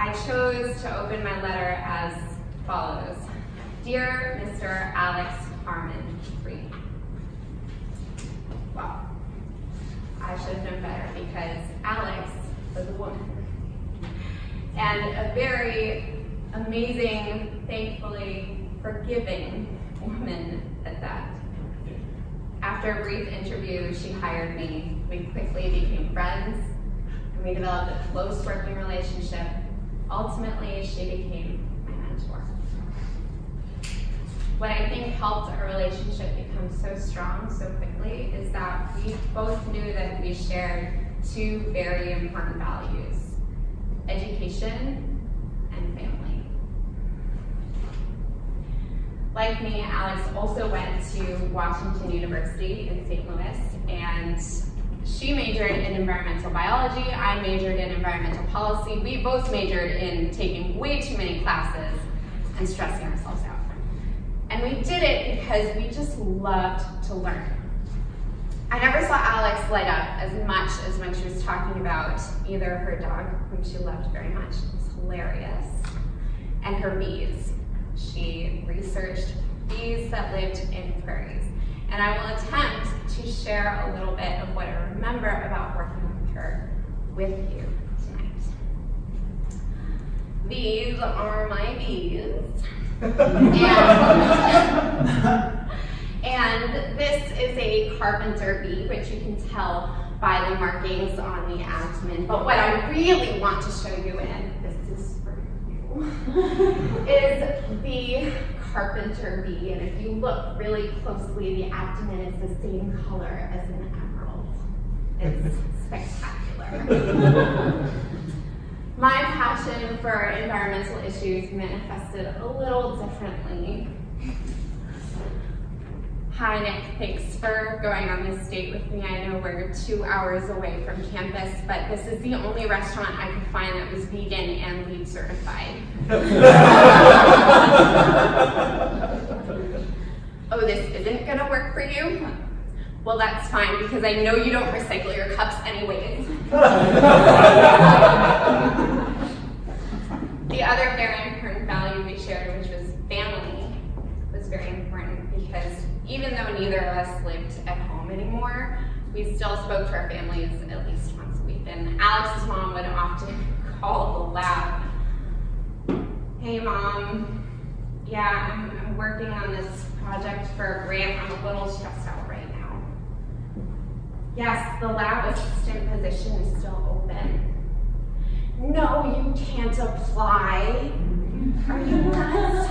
I chose to open my letter as follows. Dear Mr. Alex Harmon Freed. Well, I should have known better because Alex was a woman. And a very amazing, thankfully forgiving woman at that. After a brief interview, she hired me. We quickly became friends, and we developed a close working relationship. Ultimately, she became my mentor. What I think helped our relationship become so strong so quickly is that we both knew that we shared two very important values: education and family. Like me, Alex also went to Washington University in St. Louis, and she majored in environmental biology. I majored in environmental policy. We both majored in taking way too many classes and stressing ourselves out. And we did it because we just loved to learn. I never saw Alex light up as much as when she was talking about either her dog, whom she loved very much, it was hilarious, and her bees. She researched bees that lived in prairies. And I will attempt to share a little bit of what I remember about working with her with you tonight. These are my bees. And this is a carpenter bee, which you can tell by the markings on the abdomen. But what I really want to show you, and this is for you, is the carpenter bee. And if you look really closely, the abdomen is the same color as an emerald. It's spectacular. My passion for environmental issues manifested a little differently. Hi, Nick. Thanks for going on this date with me. I know we're 2 hours away from campus, but this is the only restaurant I could find that was vegan and LEED certified. Oh, this isn't gonna work for you? Well, that's fine, because I know you don't recycle your cups anyways. The other very important value we shared, which was family, was very important because even though neither of us lived at home anymore, we still spoke to our families at least once a week. And Alex's mom would often call the lab. Hey, Mom. Yeah, I'm working on this project for a grant. I'm a little stressed out right now. Yes, the lab assistant position is still open. No, you can't apply. Are you nuts?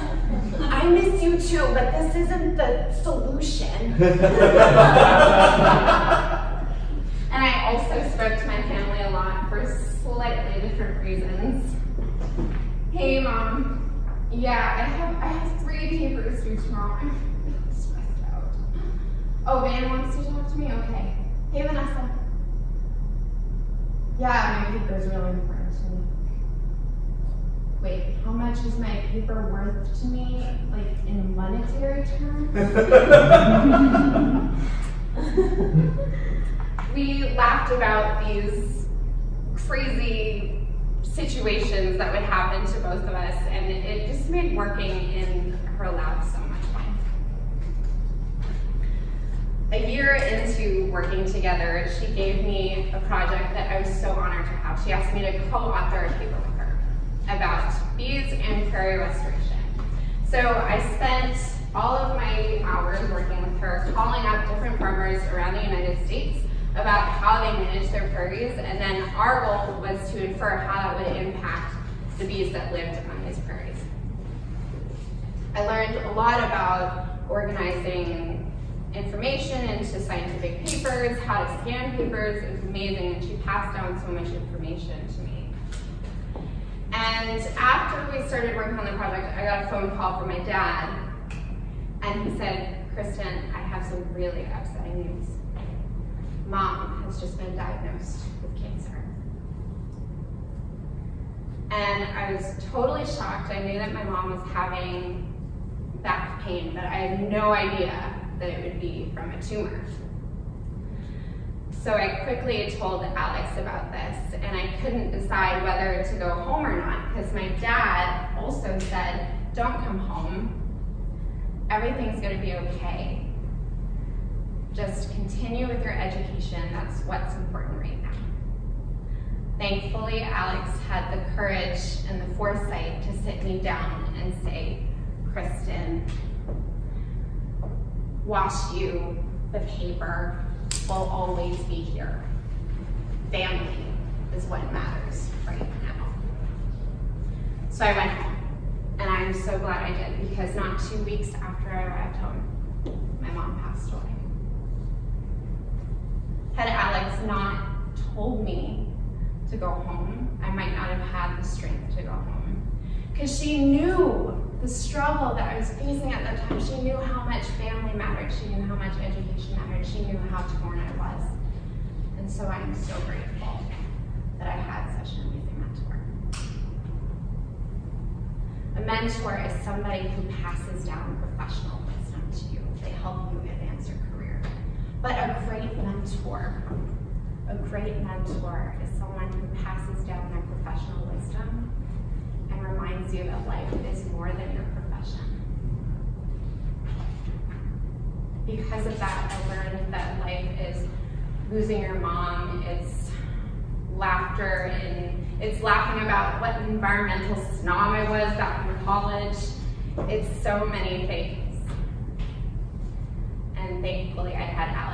I miss you too, but this isn't the solution. And I also spoke to my family a lot for slightly different reasons. Hey, Mom. Yeah, I have 3 papers due tomorrow. I'm really stressed out. Oh, Van wants to talk to me? Okay. Hey, Vanessa. Yeah, my paper is really important to me. Wait, how much is my paper worth to me, like in monetary terms? We laughed about these crazy situations that would happen to both of us, and it just made working in her lab so much fun. A year into working together, she gave me a project that I was so honored to have. She asked me to co-author a paper with her about bees and prairie restoration. So I spent all of my hours working with her, calling up different farmers around the United States about how they manage their prairies, and then our goal was to infer how that would impact the bees that lived on these prairies. I learned a lot about organizing information into scientific papers, how to scan papers. It was amazing, and she passed down so much information to me. And after we started working on the project, I got a phone call from my dad, and he said, Kristen, I have some really upsetting news. Mom has just been diagnosed with cancer. And I was totally shocked. I knew that my mom was having back pain, but I had no idea that it would be from a tumor. So I quickly told Alex about this, and I couldn't decide decide whether to go home or not, because my dad also said, don't come home. Everything's going to be okay. Just continue with your education. That's what's important right now. Thankfully, Alex had the courage and the foresight to sit me down and say, Kristen, wash you, the paper will always be here. Family is what matters right now. So I went home, and I'm so glad I did, because not 2 weeks after I arrived home, my mom passed away. Had Alex not told me to go home, I might not have had the strength to go home. Because she knew the struggle that I was facing at that time. She knew how much family mattered. She knew how much education mattered. She knew how torn I was. And so I'm so grateful that I had such an amazing mentor. A mentor is somebody who passes down professional wisdom to you. They help you advance your career. But a great mentor is someone who passes down their professional wisdom and reminds you that life is more than your profession. Because of that, I learned that life is losing your mom, it's laughter, and it's laughing about what environmental snob I was back in college. It's so many things. And thankfully I had Alex